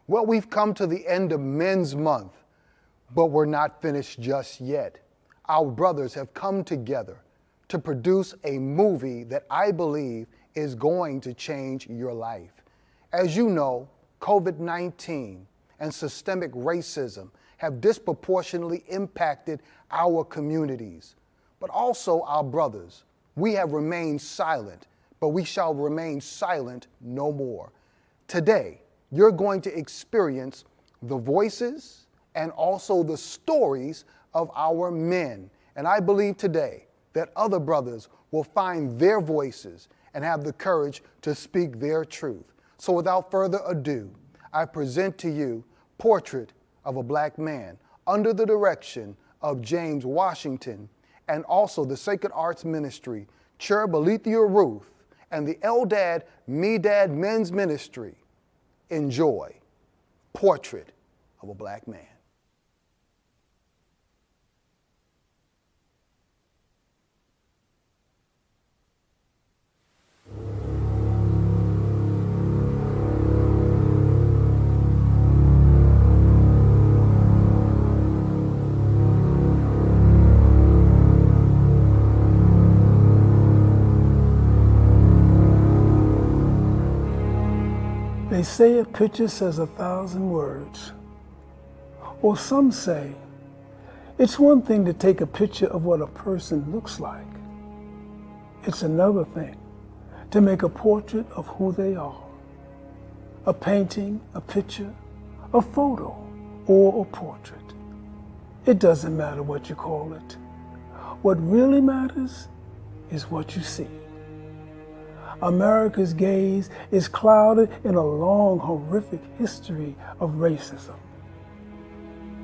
Well, we've come to the end of Men's Month, but we're not finished just yet. Our brothers have come together to produce a movie that I believe is going to change your life. As you know, COVID-19 and systemic racism have disproportionately impacted our communities, but also our brothers. We have remained silent, but we shall remain silent no more. Today, you're going to experience the voices and also the stories of our men. And I believe today that other brothers will find their voices and have the courage to speak their truth. So without further ado, I present to you Portrait of a Black Man under the direction of James Washington and also the Sacred Arts Ministry, Chair Belethea Ruth, and the ELDAD MEDAD Men's Ministry. Enjoy Portrait of a Black Man. They say a picture says 1,000 words. Or some say, it's one thing to take a picture of what a person looks like. It's another thing to make a portrait of who they are. A painting, a picture, a photo, or a portrait. It doesn't matter what you call it. What really matters is what you see. America's gaze is clouded in a long, horrific history of racism.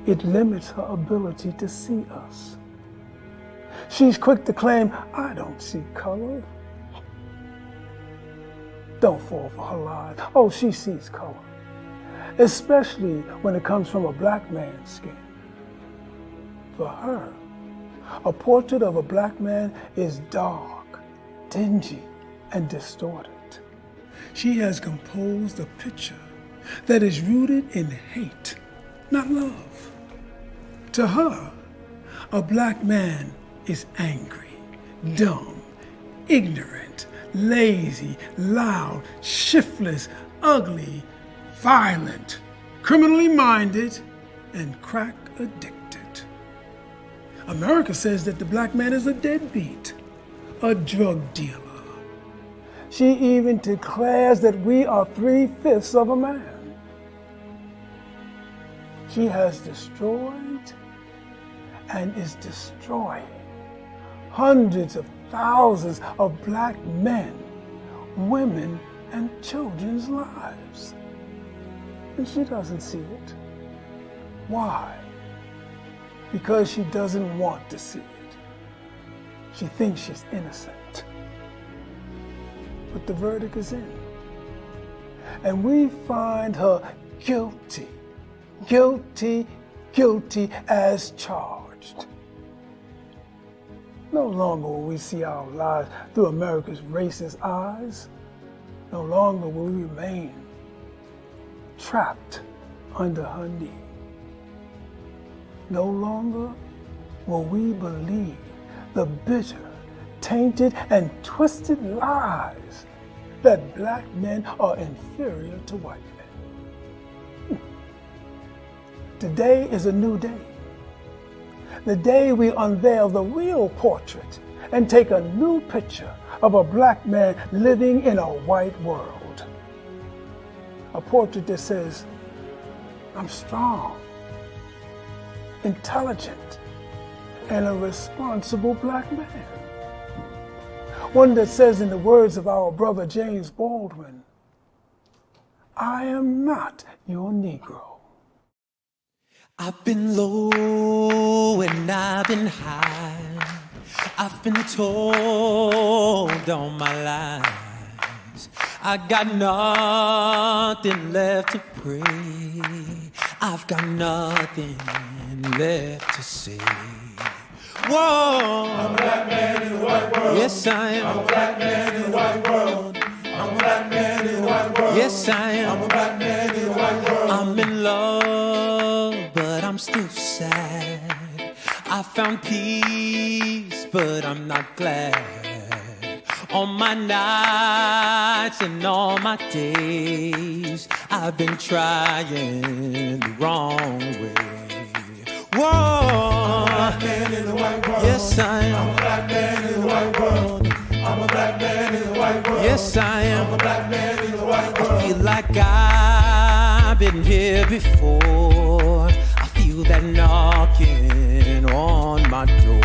It limits her ability to see us. She's quick to claim, I don't see color. Don't fall for her lie. Oh, she sees color, especially when it comes from a black man's skin. For her, a portrait of a black man is dark, dingy, and distorted. She has composed a picture that is rooted in hate, not love. To her, a black man is angry, dumb, ignorant, lazy, loud, shiftless, ugly, violent, criminally minded, and crack addicted. America says that the black man is a deadbeat, a drug dealer. She even declares that we are 3/5 of a man. She has destroyed and is destroying hundreds of thousands of black men, women, and children's lives. And she doesn't see it. Why? Because she doesn't want to see it. She thinks she's innocent. But the verdict is in. And we find her guilty, guilty, guilty as charged. No longer will we see our lives through America's racist eyes. No longer will we remain trapped under her knee. No longer will we believe the bitter, tainted, and twisted lies that black men are inferior to white men. Today is a new day. The day we unveil the real portrait and take a new picture of a black man living in a white world. A portrait that says, I'm strong, intelligent, and a responsible black man. One that says, in the words of our brother James Baldwin, I am not your Negro. I've been low and I've been high. I've been told all my lies. I got nothing left to pray. I've got nothing left to say. Whoa! I'm a black man in a white world. Yes, I am. I'm a black man in a white world. I'm a black man in a white world. Yes, I am. I'm a black man in a white world. I'm in love, but I'm still sad. I found peace, but I'm not glad. On my nights and all my days, I've been trying the wrong way. Whoa, I'm a black man in the white world. Yes, I am. I'm a black man in the white world. I'm a black man in the white world. Yes, I am. I'm a black man in the white world. I feel like I've been here before. I feel that knocking on my door.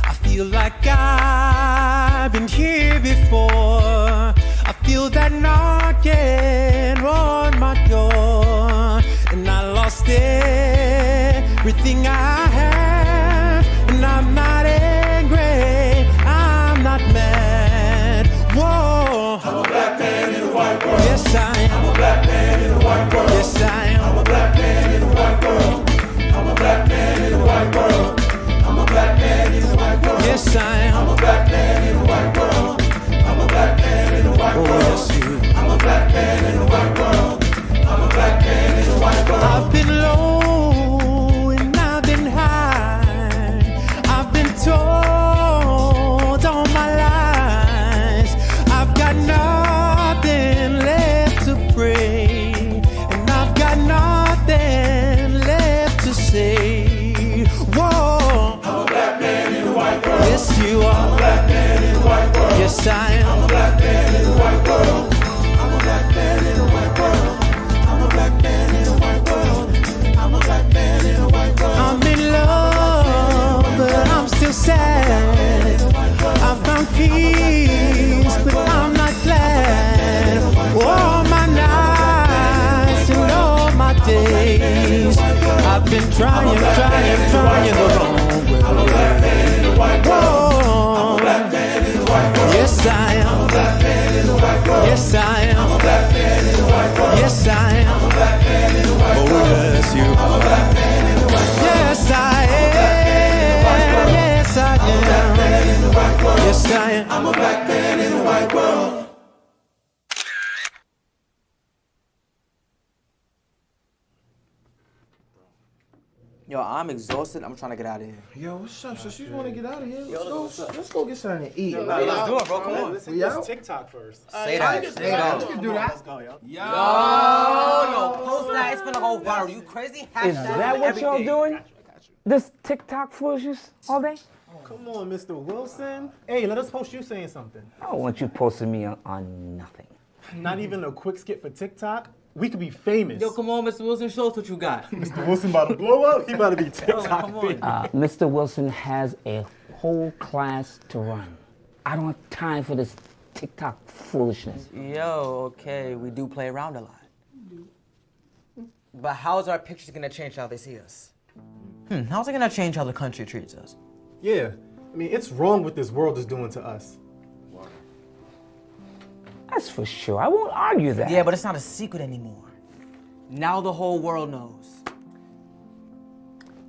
I feel like I've been here before. I feel that knocking on my door. And I lost everything I have. And I'm not angry, I'm not mad. Whoa, I'm a black man in the white world. Yes, I am. I'm a black man in the white world. Yes, I am. I'm a black man in the white world. I'm a black man in the white world. I'm a black man in the white world. Yes, I am. I'm a black man in the white world. I'm a black man in the white world. Yes, you. I'm a black man in the white world. I'm a black man in the white world. I've been low and I've been high. I've been told all my lies. I've got nothing left to pray, and I've got nothing left to say. Whoa, I'm a black man in the white world. Yes, you are. I'm a black man in the white world. Yes, I am. I'm a black man in the white world. I'm a black man in the white world. I'm a black man in the white world. I'm a black man in the white world. I'm in love, but I'm still sad. I found peace, but I'm not glad. All my nights and all my days, I've been trying the wrong way. I'm a black man in the white world. I'm a black man in the white world. Yes, I am. I'm a black man in the white world. Yes, I am. I'm a black man in the white world. Yes, I am. I'm a black man in the white world. Oh, yes, you. I'm a black man in the white world. Yes, I am. Yes, I am. I'm a black man in the white world. Yes, I am. I'm a black man in the white world. Yo, I'm exhausted. I'm trying to get out of here. Yo, what's up? So you want to get out of here? Let's go get something to eat. Let's do it, bro. Come on. We out? TikTok first. Say that. Say that. We can do that. Let's go, yo. Yo, post that. It's gonna go viral. You crazy? Is that what y'all doing? This TikTok foolishness all day? Come on, Mr. Wilson. Hey, let us post you saying something. I don't want you posting me on nothing. Not even a quick skit for TikTok. We could be famous. Yo, come on, Mr. Wilson. Show us what you got. Mr. Wilson about to blow up. He about to be TikTok come on. famous. Mr. Wilson has a whole class to run. I don't have time for this TikTok foolishness. Yo, okay, we do play around a lot. But how's our pictures gonna change how they see us? How's it gonna change how the country treats us? Yeah, I mean, it's wrong what this world is doing to us. That's for sure. I won't argue that. Yeah, but it's not a secret anymore. Now the whole world knows.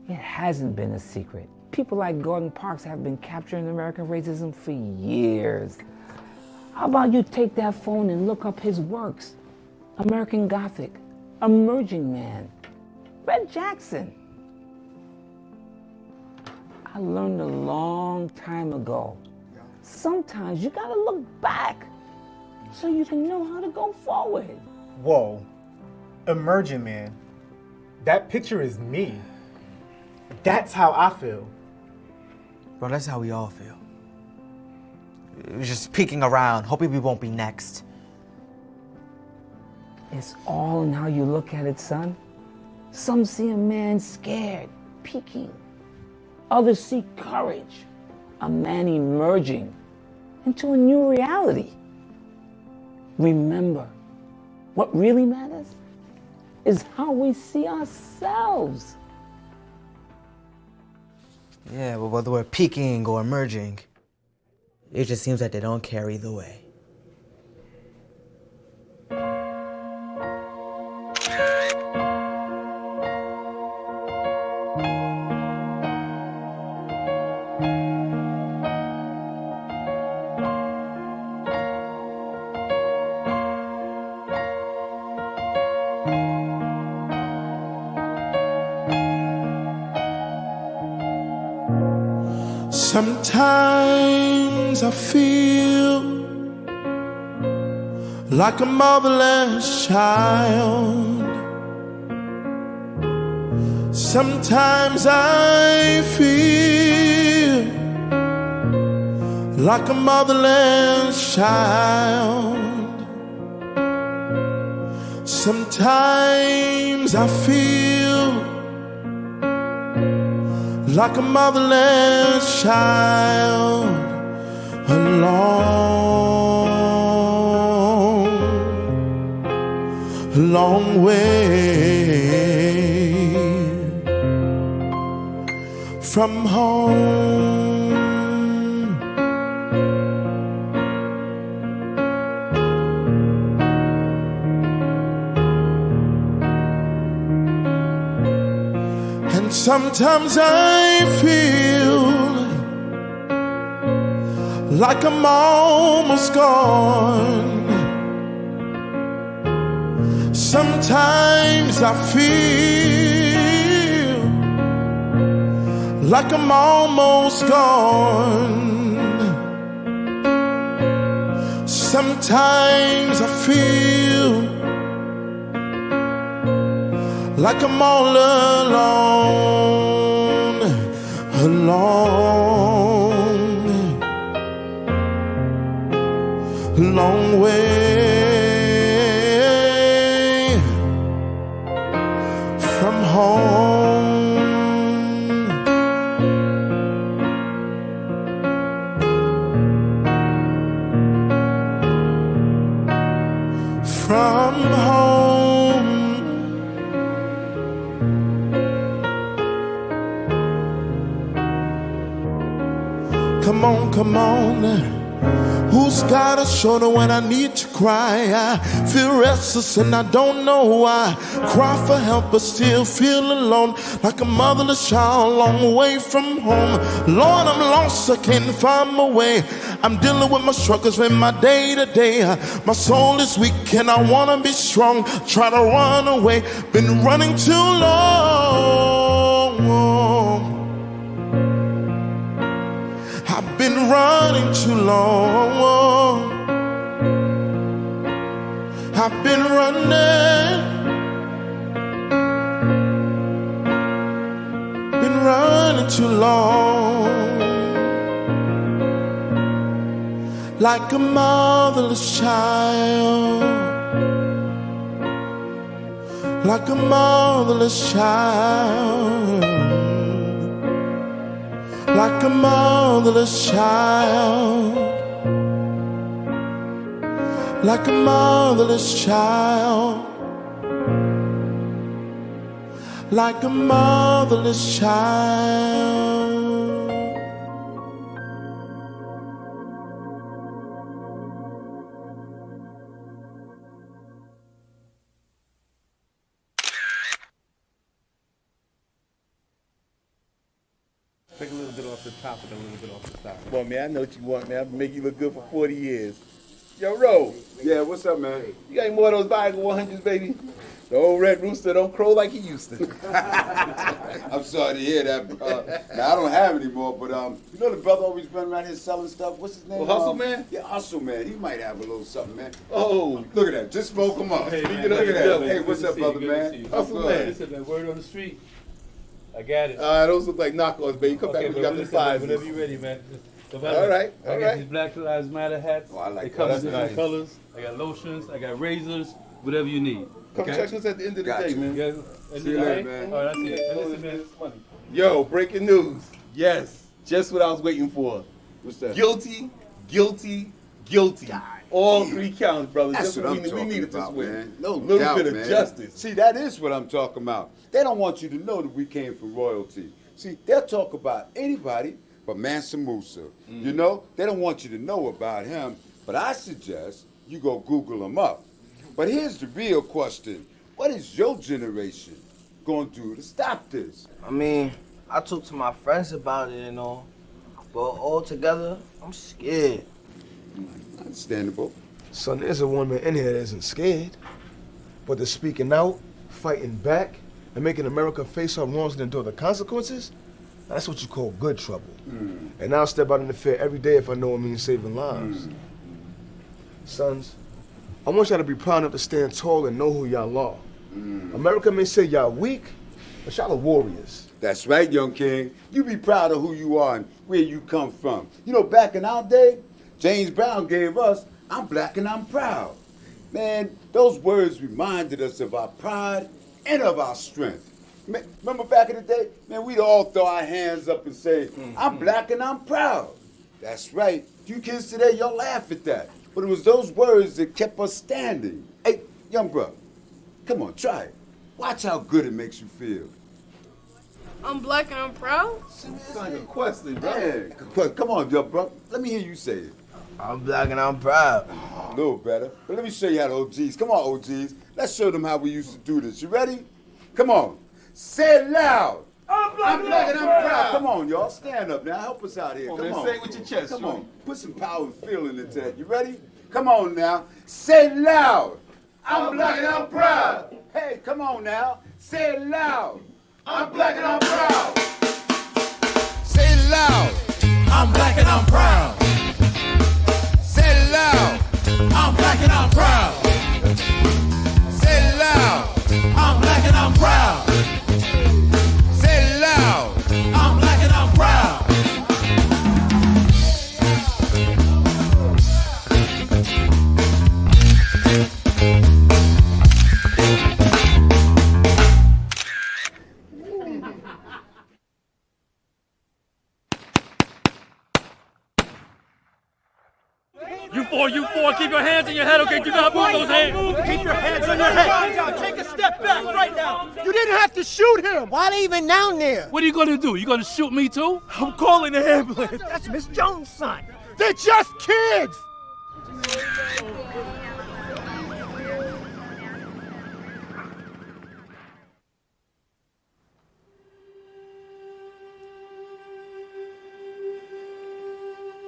It hasn't been a secret. People like Gordon Parks have been capturing American racism for years. How about you take that phone and look up his works? American Gothic, Emerging Man, Red Jackson. I learned a long time ago. Sometimes you gotta look back so you can know how to go forward. Whoa, Emerging Man. That picture is me. That's how I feel. Bro, that's how we all feel. We're just peeking around, hoping we won't be next. It's all in how you look at it, son. Some see a man scared, peeking. Others see courage, a man emerging into a new reality. Remember, what really matters is how we see ourselves. Yeah, but whether we're peaking or emerging, it just seems that they don't care either way. Sometimes I feel like a motherless child. Sometimes I feel like a motherless child. Sometimes I feel like a motherless child, a long way from home. And sometimes I feel like I'm almost gone. Sometimes I feel like I'm almost gone. Sometimes I feel like I'm all alone, long way from home. From home. Come on, come on. Who's got a shoulder when I need to cry? I feel restless and I don't know why. Cry for help but still feel alone, like a motherless child, a long way from home. Lord, I'm lost, I can't find my way. I'm dealing with my struggles in my day to day. My soul is weak and I wanna be strong. Try to run away, been running too long. I've been running too long. I've been running. Been running too long. Like a motherless child. Like a motherless child. Like a motherless child. Like a motherless child. Like a motherless child. Take a little bit off the top and a little bit off the side. Come on, man, I know what you want, man. I've been making you look good for 40 years. Yo, Ro. Yeah, what's up, man? You got any more of those Viagra 100s, baby? The old red rooster don't crow like he used to. I'm sorry to hear that, bro. Now, I don't have any more, but you know the brother always been around here selling stuff? What's his name? Oh, Hustle Man? Yeah, Hustle Man. He might have a little something, man. Oh. Look at that. Just smoke him up. Hey, man, Look at that. good Hey, what's to up, see you, brother, good to man? see you. Hustle Good. Man. Listen, man, word on the street. I got it. Those look like knockoffs, baby. Come back when you got the listen, man, sizes. whenever you're ready, man. All right, I all got right. these Black Lives Matter hats. Oh, I like they that. come in That's different nice. colors. I got lotions. I got razors. Whatever you need. Come check us at the end of the Gotcha. day, man. You guys, See you later, man. All right, that's it. And listen, man, it's money. Yo, breaking news. Yes, just what I was waiting for. What's that? Guilty, guilty, guilty. All 3 counts, brother. That's Just what what I'm we talking needed about, this week. man. No A little doubt, bit of man. justice. See, that is what I'm talking about. They don't want you to know that we came from royalty. See, they'll talk about anybody but Mansa Musa. You know, they don't want you to know about him, but I suggest you go Google him up. But here's the real question. What is your generation going to do to stop this? I mean, I talked to my friends about it and all, but all together, I'm scared. Understandable. Son, there's a woman in here that isn't scared, but they're speaking out, fighting back, and making America face her wrongs and endure the consequences. That's what you call good trouble. And I'll step out in the field every day if I know it means saving lives. Sons, I want y'all to be proud enough to stand tall and know who y'all are. America may say y'all weak, but y'all are warriors. That's right, young king. You be proud of who you are and where you come from. You know, back in our day, James Brown gave us, "I'm black and I'm proud." Man, those words reminded us of our pride and of our strength. Remember back in the day? Man, we'd all throw our hands up and say, "I'm black and I'm proud." That's right. You kids today, y'all laugh at that. But it was those words that kept us standing. Hey, young bro, come on, try it. Watch how good it makes you feel. I'm black and I'm proud? It's like a question, bro. Yeah, come on, young bro. Let me hear you say it. I'm black and I'm proud. A little better. But let me show you how the OGs. Come on, OGs. Let's show them how we used to do this. You ready? Come on. Say it loud. I'm black and I'm proud. Come on, y'all. Stand up now. Help us out here. Come on. Say it with your chest. Come on. Put some power and feeling into that. You ready? Come on now. Say it loud. I'm black and I'm proud. Hey, come on now. Say it loud. I'm black and I'm proud. Say it loud. I'm black and I'm proud. Say it loud. I'm black and I'm proud. Say it loud. I'm black and I'm proud. Say it loud. I'm black and I'm proud. You four, keep your hands in your head, okay? Do not move those hands. Keep your hands on your head. Take a step back right now. You didn't have to shoot him. Why they even down there? What are you gonna do? You gonna shoot me too? I'm calling the ambulance. That's Miss Jones' son. They're just kids.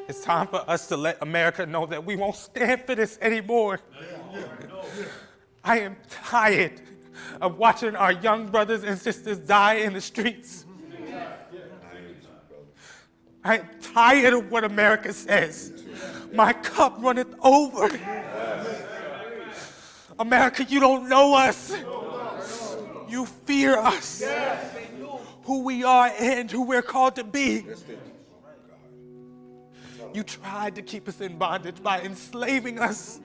It's time for us to let America know that we won't stand for this anymore. I am tired of watching our young brothers and sisters die in the streets. I am tired of what America says. My cup runneth over. America, you don't know us. You fear us. Who we are and who we're called to be. You tried to keep us in bondage by enslaving us.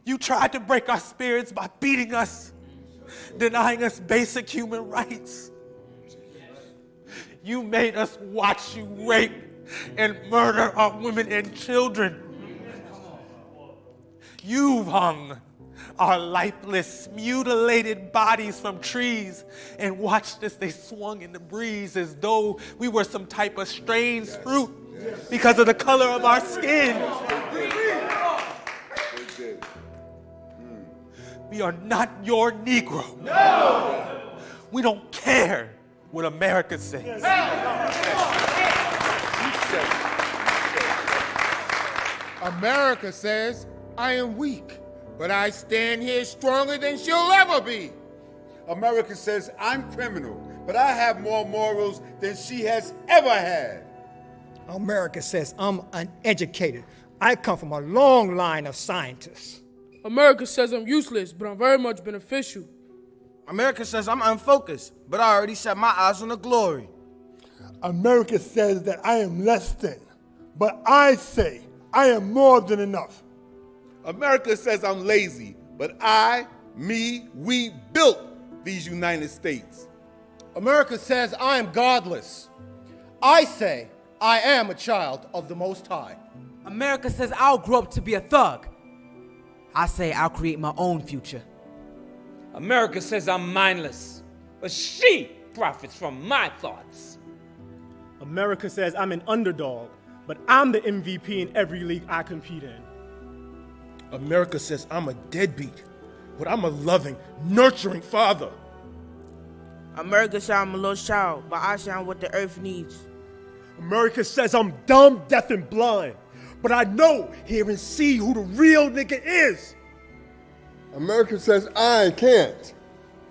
You tried to break our spirits by beating us, denying us basic human rights. You made us watch you rape and murder our women and children. You've hung our lifeless, mutilated bodies from trees and watched as they swung in the breeze as though we were some type of strange fruit because of the color of our skin. We are not your Negro. No! We don't care what America says. America says, I am weak, but I stand here stronger than she'll ever be. America says, I'm criminal, but I have more morals than she has ever had. America says I'm uneducated. I come from a long line of scientists. America says I'm useless, but I'm very much beneficial. America says I'm unfocused, but I already set my eyes on the glory. America says that I am less than, but I say I am more than enough. America says I'm lazy, but we built these United States. America says I am godless. I say I am a child of the Most High. America says I'll grow up to be a thug. I say I'll create my own future. America says I'm mindless, but she profits from my thoughts. America says I'm an underdog, but I'm the MVP in every league I compete in. America says I'm a deadbeat, but I'm a loving, nurturing father. America says I'm a little child, but I say I'm what the earth needs. America says I'm dumb, deaf, and blind, but I know, hear, and see who the real nigga is. America says I can't.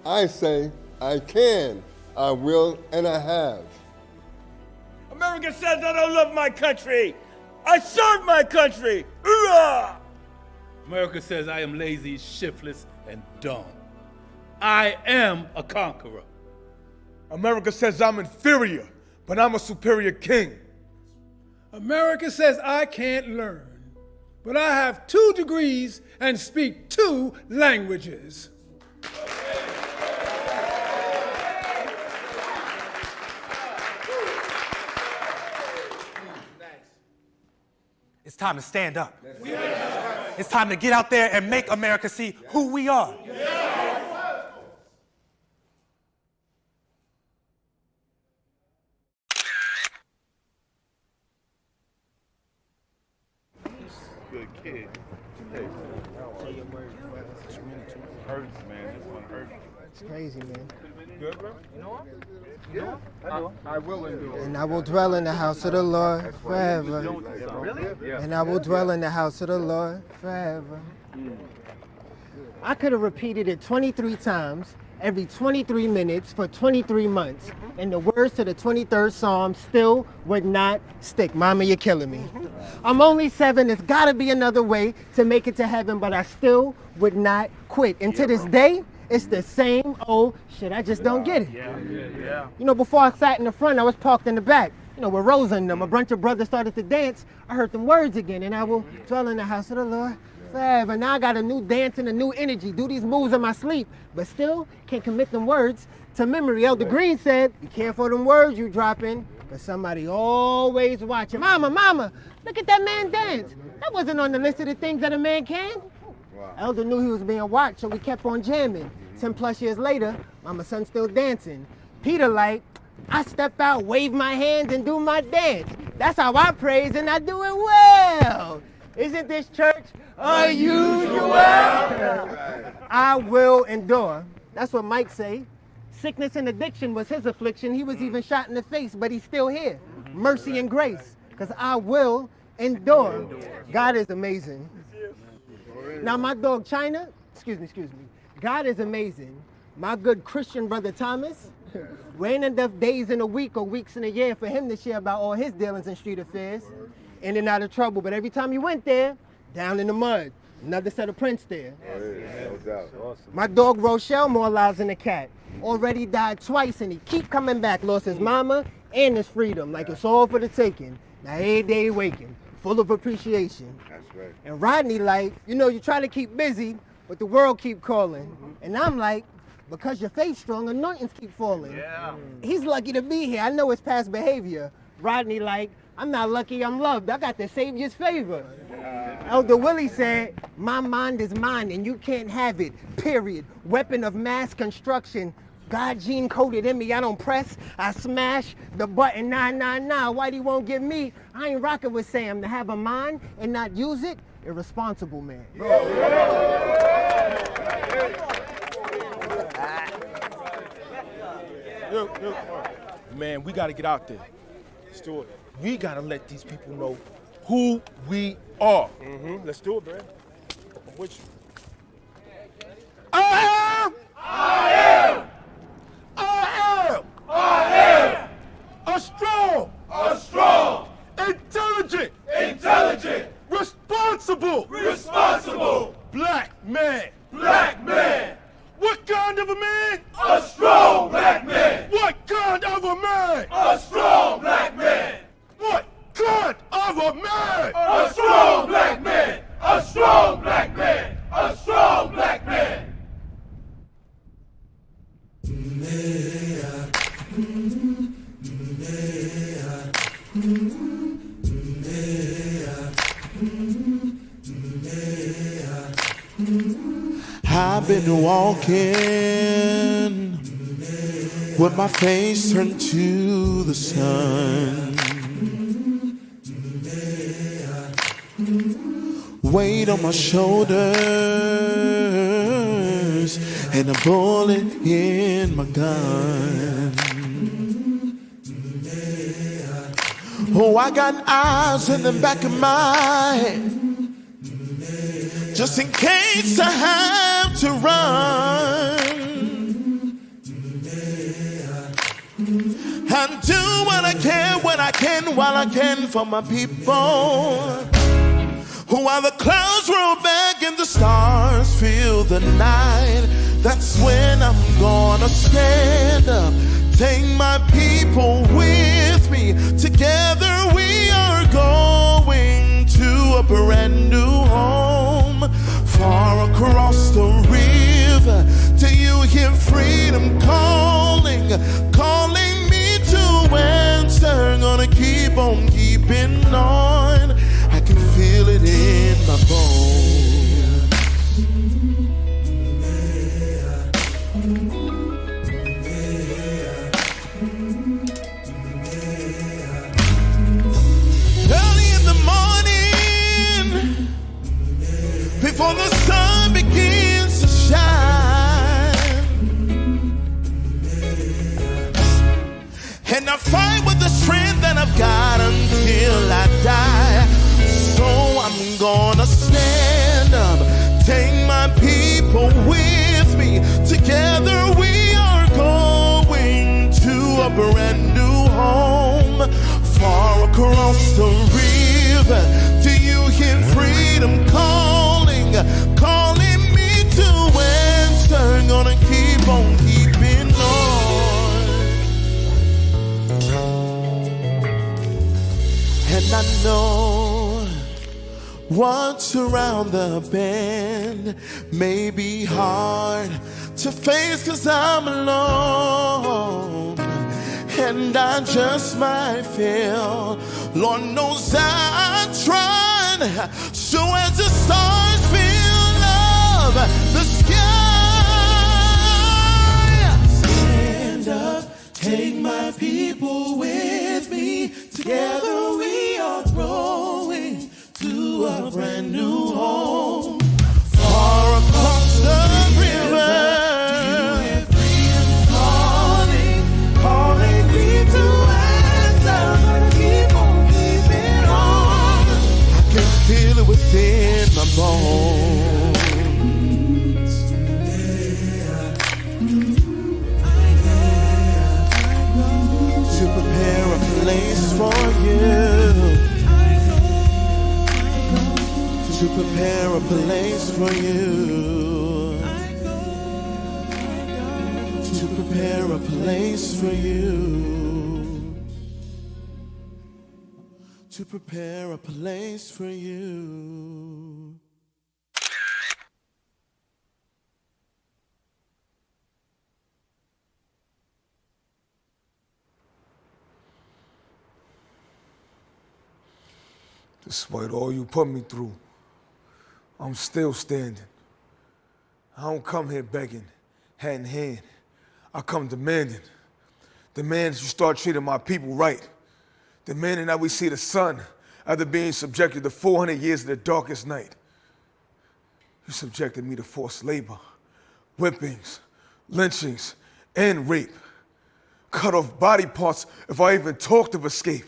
I say I can, I will, and I have. America says I don't love my country. I serve my country. Hoorah! America says I am lazy, shiftless, and dumb. I am a conqueror. America says I'm inferior, but I'm a superior king. America says I can't learn, but I have 2 degrees and speak 2 languages. It's time to stand up. It's time to get out there and make America see who we are. Good kid. Hey. Hurts, man. This one hurts. It's crazy, man. Good, bro? You know what? I will endure. And I will dwell in the house of the Lord forever. Really? And I will dwell in the house of the Lord forever. I could have repeated it 23 times, every 23 minutes for 23 months, and the words to the 23rd Psalm still would not stick. Mama, you're killing me. I'm only 7. There's got to be another way to make it to heaven, but I still would not quit. And to this day, it's the same old shit. I just don't get it. You know, before I sat in the front, I was parked in the back. You know, with Rosa and them, a bunch of brothers started to dance. I heard them words again, and I will dwell in the house of the Lord forever. Now I got a new dance and a new energy. Do these moves in my sleep, but still can't commit them words to memory. Elder Green said, be careful of them words you dropping, because somebody always watching. Mama, look at that man dance. That wasn't on the list of the things that a man can. Wow. Elder knew he was being watched, so we kept on jamming. 10 plus years later, Mama's son still dancing. Peter like, I step out, wave my hands, and do my dance. That's how I praise, and I do it well. Isn't this church unusual? I will endure. That's what Mike say. Sickness and addiction was his affliction. He was even shot in the face, but he's still here. Mercy and grace, because I will endure. God is amazing. Now my dog China, excuse me. God is amazing. My good Christian brother Thomas, we ain't enough days in a week or weeks in a year for him to share about all his dealings and street affairs. In and out of trouble, but every time you went there, down in the mud. Another set of prints there. No doubt. My dog Rochelle more lives than a cat. Already died twice and he keep coming back. Lost his mama and his freedom. Like it's all for the taking. Now every day waking, full of appreciation. That's right. And Rodney like, you know, you try to keep busy, but the world keep calling. And I'm like, because your faith's strong, anointings keep falling. Yeah. He's lucky to be here. I know it's past behavior. Rodney like, I'm not lucky, I'm loved. I got the Savior's favor. Elder Willie said, my mind is mine and you can't have it, period. Weapon of mass construction. God gene coded in me. I don't press, I smash the button 999. Whitey won't give me. I ain't rocking with Sam. To have a mind and not use it, irresponsible man. Man, we gotta get out there. Let's do it. We gotta let these people know who we are. Let's do it, man. I'm with you. I am a strong, intelligent, responsible black man. What kind of a man? A strong black man. What kind of a man? A strong black man. What kind of a man? A strong black man. A strong black man. A strong black man. I've been walking with my face turned to the sun. Weight on my shoulders and a bullet in my gun. Oh, I got eyes in the back of my head, just in case I have to run. And do what I can when I can while I can for my people. While the clouds roll back and the stars fill the night, that's when I'm gonna stand up. Take my people with me. Together we are going to a brand new home. Far across the river, till you hear freedom calling, calling me to answer. Gonna keep on keeping on. I can feel it in my bones. Early in the morning, before the sun begins to shine, and I fight with the strength that I've got until I die. So I'm gonna stand up, take my people with me. Together we are going to a brand new home. Far across the river, do you hear freedom calling, calling me to answer? Gonna keep on keeping on. And I know what's around the bend may be hard to face, 'cause I'm alone, and I just might fail. Lord knows I tried. So as the stars fill up the sky, stand up, take my people with me. Together we are growing to a brand new home. Far across the river, calling me to answer. Keep on keeping on. I can feel it within my bones. To prepare a place for you. To prepare a place for you. To prepare a place for you. To prepare a place for you. Despite all you put me through, I'm still standing. I don't come here begging, hat in hand. I come demanding. Demanding you start treating my people right. Demanding that we see the sun after being subjected to 400 years of the darkest night. You subjected me to forced labor, whippings, lynchings, and rape. Cut off body parts if I even talked of escape.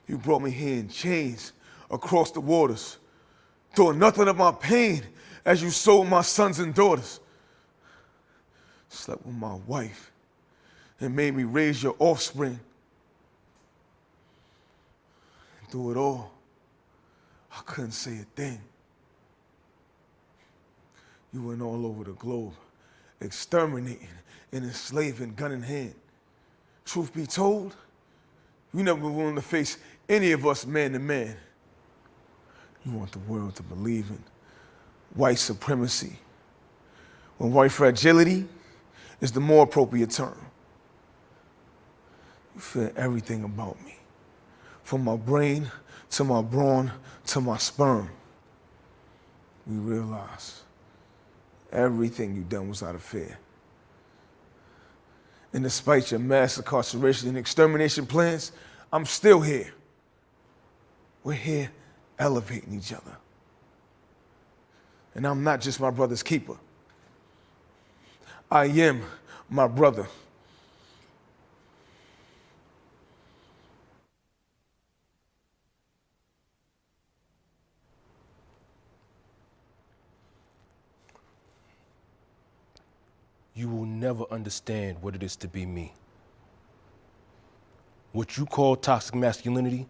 You brought me here in chains across the waters, doing nothing of my pain as you sold my sons and daughters. Slept with my wife and made me raise your offspring. And through it all, I couldn't say a thing. You went all over the globe, exterminating and enslaving, gun in hand. Truth be told, you never been willing to face any of us man to man. You want the world to believe in white supremacy, when white fragility is the more appropriate term. You feel everything about me, from my brain to my brawn to my sperm. We realize everything you done was out of fear. And despite your mass incarceration and extermination plans, I'm still here. We're here elevating each other. And I'm not just my brother's keeper. I am my brother. You will never understand what it is to be me. What you call toxic masculinity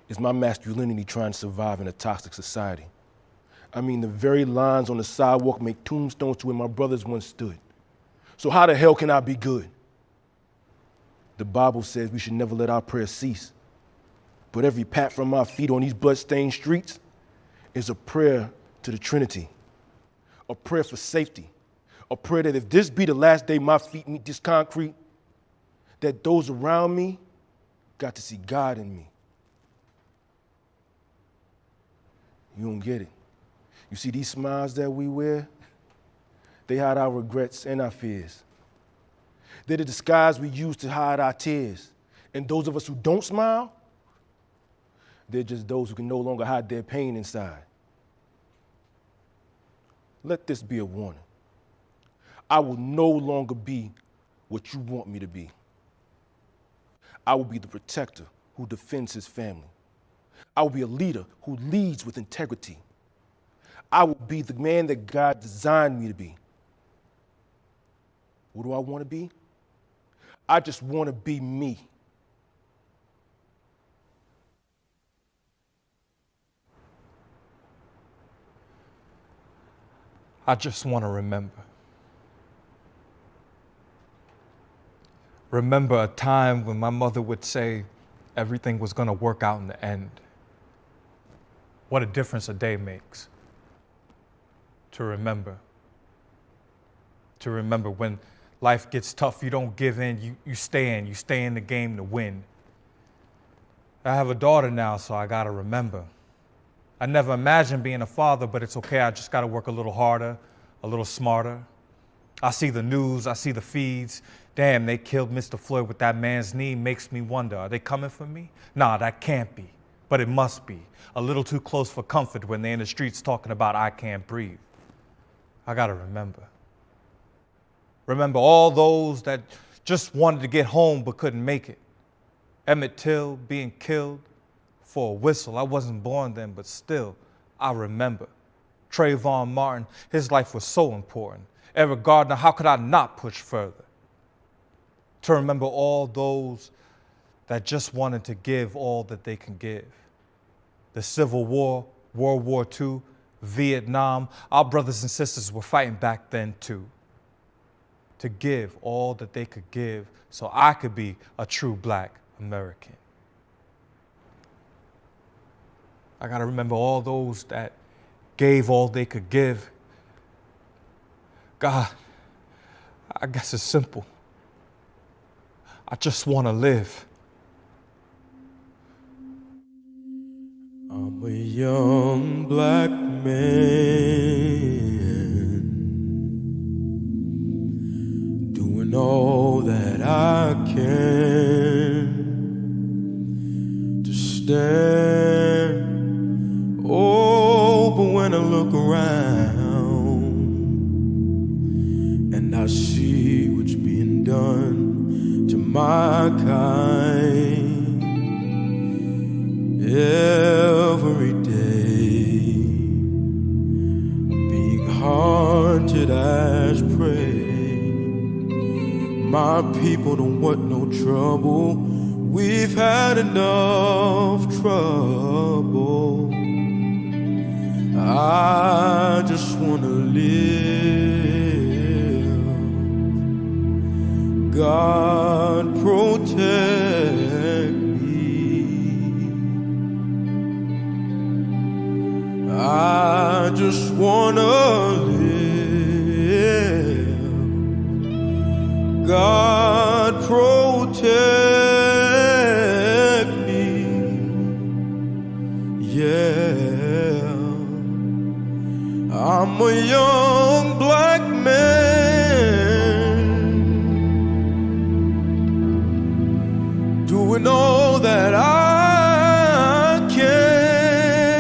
is my masculinity trying to survive in a toxic society. I mean, the very lines on the sidewalk make tombstones to where my brothers once stood. So how the hell can I be good? The Bible says we should never let our prayers cease. But every pat from my feet on these blood-stained streets is a prayer to the Trinity, a prayer for safety, a prayer that if this be the last day my feet meet this concrete, that those around me got to see God in me. You don't get it. You see these smiles that we wear? They hide our regrets and our fears. They're the disguise we use to hide our tears. And those of us who don't smile, they're just those who can no longer hide their pain inside. Let this be a warning. I will no longer be what you want me to be. I will be the protector who defends his family. I will be a leader who leads with integrity. I will be the man that God designed me to be. What do I want to be? I just want to be me. I just want to remember. Remember a time when my mother would say everything was going to work out in the end. What a difference a day makes. To remember. To remember when life gets tough, you don't give in, you stay in. You stay in the game to win. I have a daughter now, so I gotta remember. I never imagined being a father, but it's okay. I just gotta work a little harder, a little smarter. I see the news, I see the feeds. Damn, they killed Mr. Floyd with that man's knee. Makes me wonder, are they coming for me? Nah, that can't be, but it must be. A little too close for comfort when they're in the streets talking about I can't breathe. I gotta remember. Remember all those that just wanted to get home but couldn't make it. Emmett Till being killed for a whistle. I wasn't born then, but still, I remember. Trayvon Martin, his life was so important. Eric Gardner, how could I not push further? To remember all those that just wanted to give all that they can give. The Civil War, World War II, Vietnam, our brothers and sisters were fighting back then too. To give all that they could give so I could be a true Black American. I gotta remember all those that gave all they could give. God, I guess it's simple. I just wanna live. I'm a young Black man doing all that I can to stand. Oh, but when I look around and I see what's being done to my kind every day, being haunted as prey. My people don't want no trouble. We've had enough trouble. I just wanna live. God protect me. I just wanna live. God protect me. Yeah. I'm a young Black man doing all that I can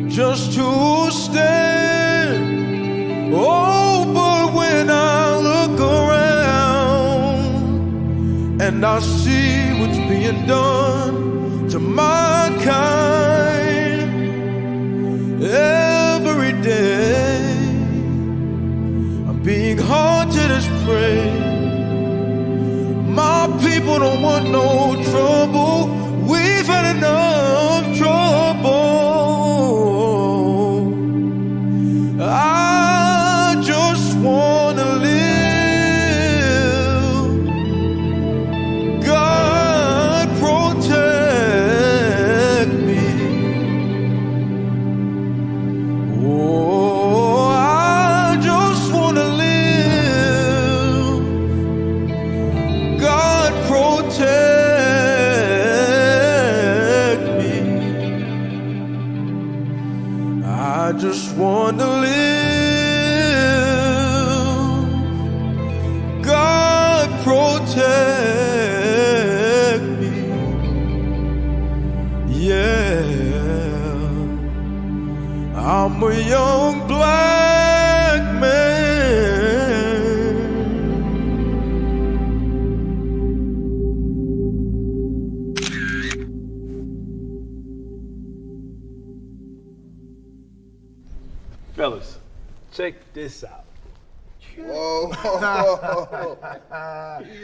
just to stand. Oh, but when I look around and I see what's being done to my kind every day, I'm being haunted as prey. My people people don't want no trouble. We've had enough trouble. I just wanna live. God protect me. Oh, I just wanna live. God protect me. I just wanna live. God protect me. Yeah. I'm a young black man. Fellas, check this out. Whoa.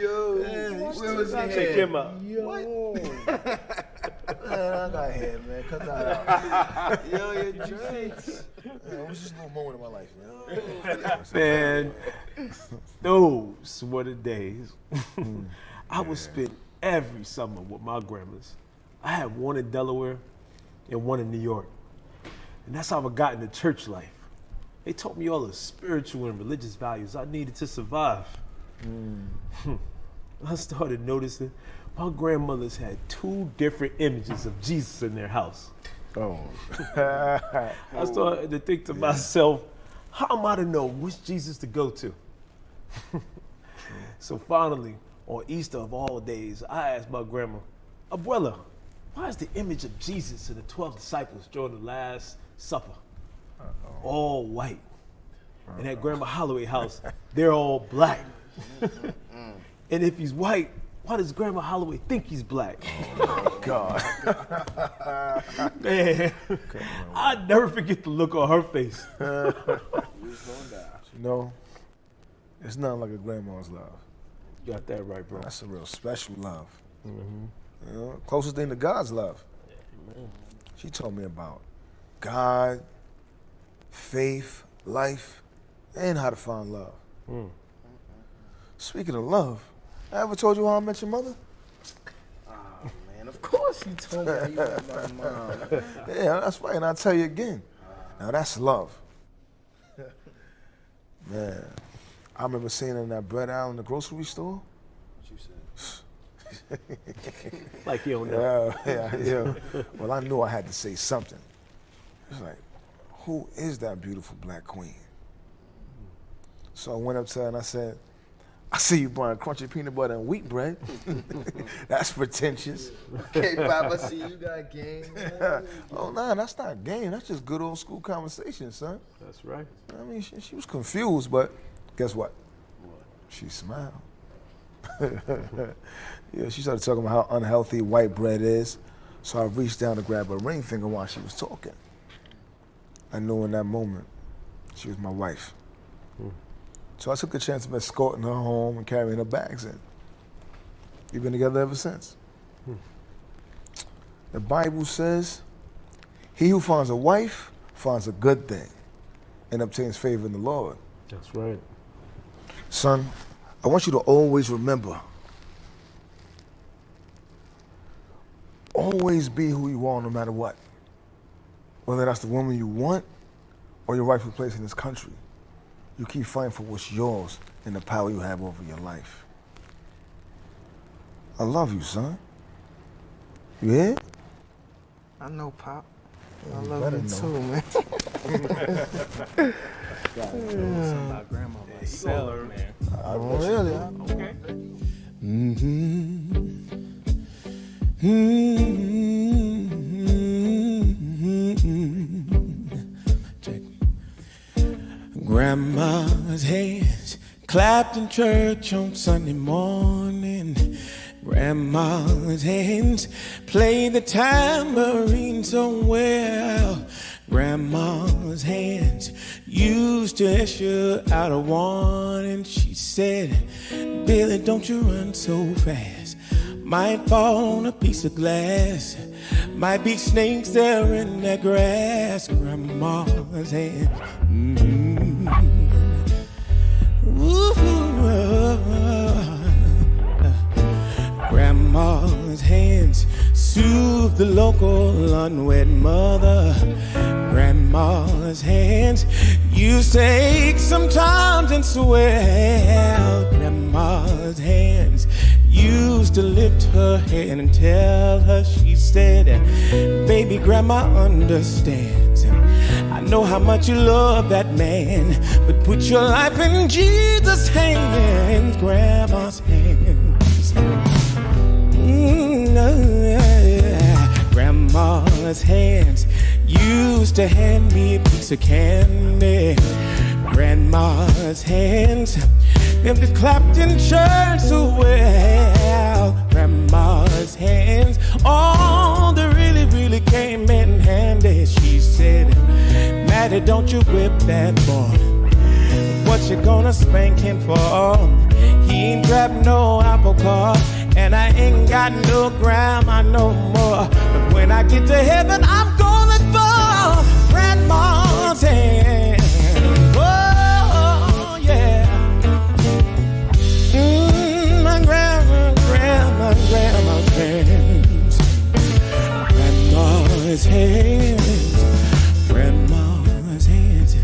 Yo. Where was he? Check him out. Yo. Man, I got hair, man. Cut that out. Yo, your drinks. Man, it was just a little moment in my life, man. Man, those were the days. I would spend every summer with my grandmas. I had one in Delaware and one in New York. And that's how I got into church life. They taught me all the spiritual and religious values I needed to survive. I started noticing my grandmothers had 2 different images of Jesus in their house. Oh. I started to think to myself, how am I to know which Jesus to go to? So finally, on Easter of all days, I asked my grandma, Abuela, why is the image of Jesus and the 12 disciples during the Last Supper all white? And at Grandma Holloway house, they're all black. And if he's white, why does Grandma Holloway think he's black? Oh, God. Man, I'll never forget the look on her face. You know, it's nothing like a grandma's love. You got that right, bro. That's a real special love. You know, closest thing to God's love. She told me about God, faith, life, and how to find love. Speaking of love, I ever told you how I met your mother? Oh, man, of course you told me how you met my mom. Yeah, that's right, and I'll tell you again. Now that's love. Man, I remember seeing her in that bread aisle in the grocery store. What you said? Like you don't know. Yeah. Well, I knew I had to say something. It's like, who is that beautiful black queen? So I went up to her and I said, I see you buying crunchy peanut butter and wheat bread. That's pretentious. Okay, Papa, see you got game. Oh, nah, that's not game. That's just good old school conversation, son. That's right. I mean, she was confused, but guess what? She smiled. Yeah, she started talking about how unhealthy white bread is. So I reached down to grab her ring finger while she was talking. I knew in that moment she was my wife. So I took the chance of escorting her home and carrying her bags in. We've been together ever since. The Bible says, he who finds a wife finds a good thing and obtains favor in the Lord. That's right. Son, I want you to always remember, always be who you are no matter what. Whether that's the woman you want or your rightful place in this country. You keep fighting for what's yours and the power you have over your life. I love you, son. You hear? I know, Pop. I You love better you know. too, man. Something about grandma myself, man. Oh, really? Okay. Grandma's hands clapped in church on Sunday morning. Grandma's hands played the tambourine so well. Grandma's hands used to issue out a warning. She said, Billy, don't you run so fast. might fall on a piece of glass. Might be snakes there in that grass. Grandma's hand. Grandma's hands soothe the local unwed mother. Grandma's hands used to ache sometimes and swell. Grandma's hands used to lift her head and tell her, she said, baby, grandma understands. I know how much you love that man, but put your life in Jesus' hands. Grandma's hands. Grandma's hands used to hand me a piece of candy. Grandma's hands, them that clapped in church so well. Grandma's hands, all that really, really came in handy. She said, Maddie, don't you whip that boy. What you gonna spank him for? He ain't grabbed no apple cart, and I ain't got no grandma no more. But when I get to heaven, I'm gonna fall. Grandma's hand. Oh, yeah. My grandma's hands. Grandma's hands. Grandma's hands.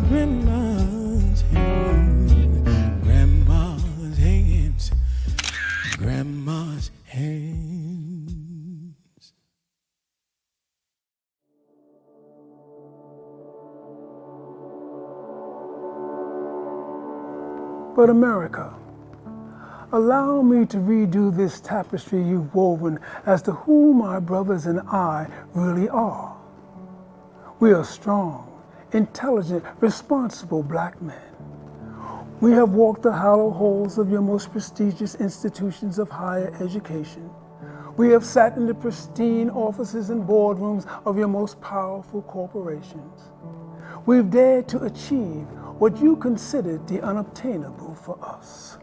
Grandma's hands. Grandma's hands. But America, allow me to redo this tapestry you've woven as to who my brothers and I really are. We are strong, intelligent, responsible black men. We have walked the hollow halls of your most prestigious institutions of higher education. We have sat in the pristine offices and boardrooms of your most powerful corporations. We've dared to achieve what you considered the unobtainable for us.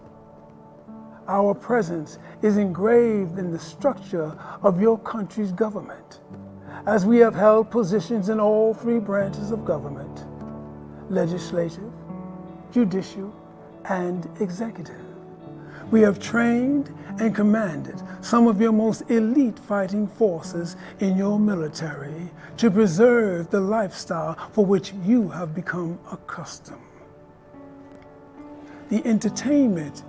Our presence is engraved in the structure of your country's government, as we have held positions in all three branches of government: legislative, judicial, and executive. We have trained and commanded some of your most elite fighting forces in your military to preserve the lifestyle for which you have become accustomed. The entertainment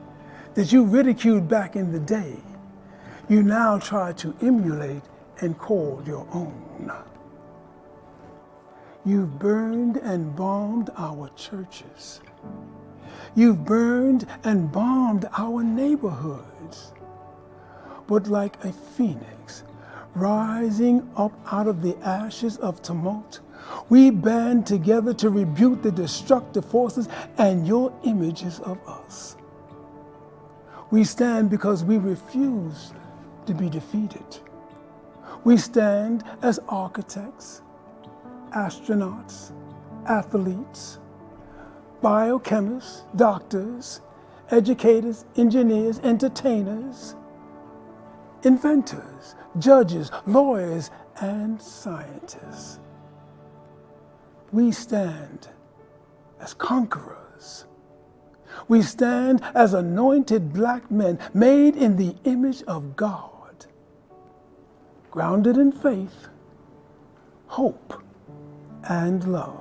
that you ridiculed back in the day, you now try to emulate and call your own. You've burned and bombed our churches. You've burned and bombed our neighborhoods. But like a phoenix rising up out of the ashes of tumult, we band together to rebuke the destructive forces and your images of us. We stand because we refuse to be defeated. We stand as architects, astronauts, athletes, biochemists, doctors, educators, engineers, entertainers, inventors, judges, lawyers, and scientists. We stand as conquerors. We stand as anointed black men made in the image of God, grounded in faith, hope, and love.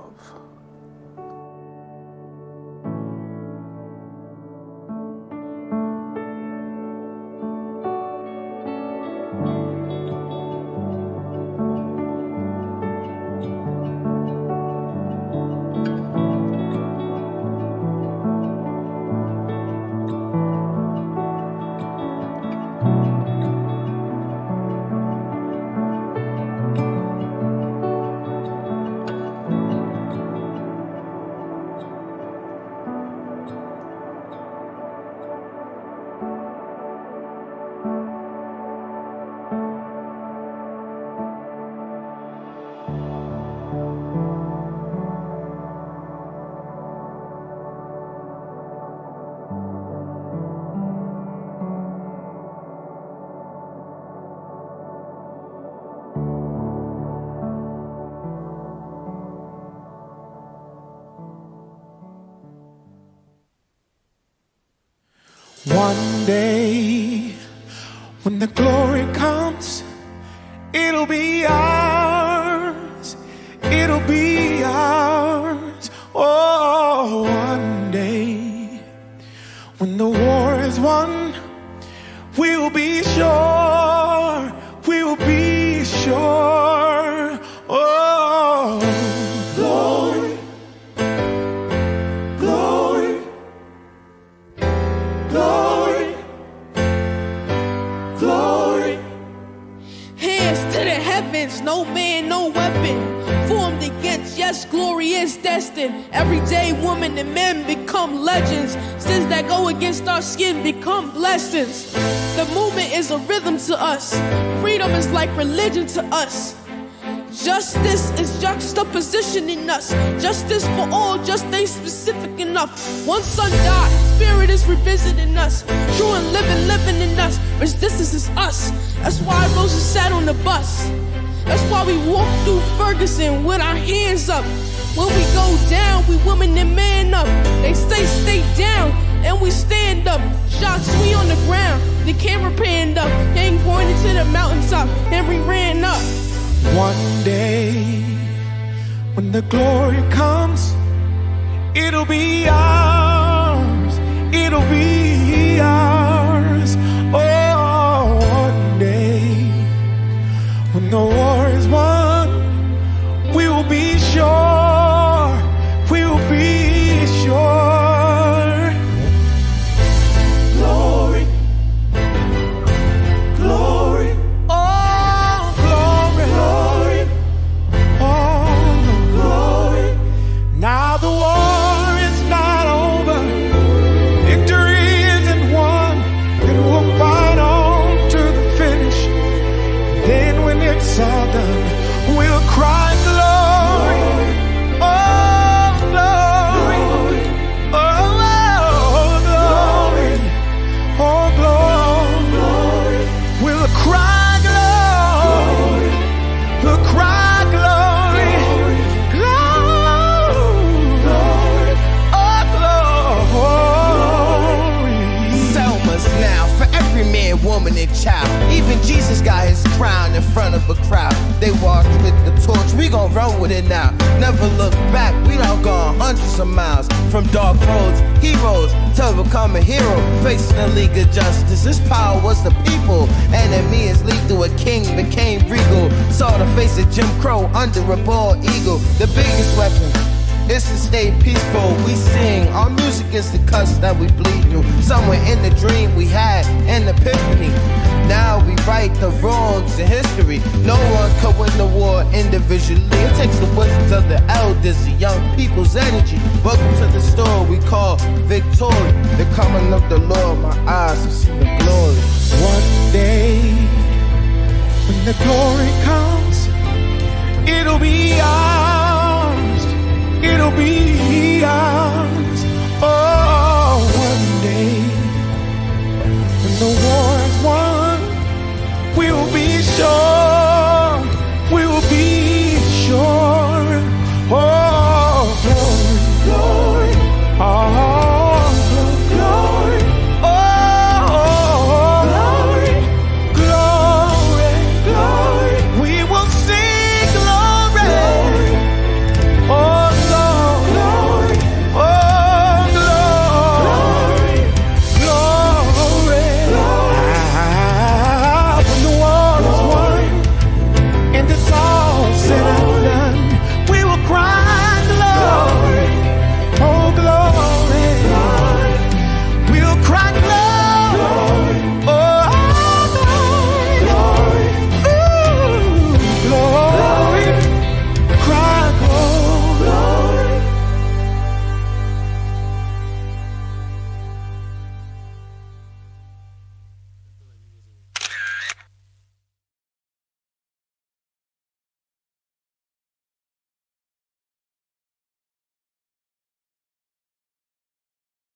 One day, when the glory comes, it'll be ours. It'll be ours. Oh, one day, when the war is won, we'll be sure. We'll be sure. Oh, glory, glory, glory, glory. Hands to the heavens, no man, no weapon formed against. Yes, glory is destined. Every day, women and men become legends. Sins that go against our skin become blessings. The movement is a rhythm to us. Freedom is like religion to us. Justice is juxtapositioning us. Justice for all just ain't specific enough. One son died, spirit is revisiting us. True and living in us. Resistance is us. That's why Rosa sat on the bus. That's why we walk through Ferguson with our hands up. When we go down, we women and man up. They say stay down, and we stand up. Shots, we on the ground. The camera panned up. Gang pointed to the mountaintop, and we ran up. One day, when the glory comes, it'll be ours. It'll be ours. Oh, one day, when the war is won, we will be sure. We will be sure. Glory, glory. Now the war is not over, victory isn't won, and we'll fight on to the finish. Then when it's all done, we'll cry glory, oh glory, oh glory, oh glory. We'll cry glory, we'll cry glory. Now, for every man, woman, and child, even Jesus got his crown in front of a crowd. They walked with the torch, we gon' run with it now. Never look back, we done gone hundreds of miles. From dark roads, heroes, to become a hero. Facing the League of Justice, his power was the people. Enemy is lethal, a king became regal. Saw the face of Jim Crow under a bald eagle. The biggest weapon is to stay peaceful. We sing, our music is the cuts that we bleed through. Somewhere in the dream we had an epiphany. Now we right the wrongs in history. No one could win the war individually. It takes the wisdom of the elders, the young people's energy. Welcome to the store we call victory. The coming of the Lord, my eyes have seen the glory. One day, when the glory comes, it'll be ours.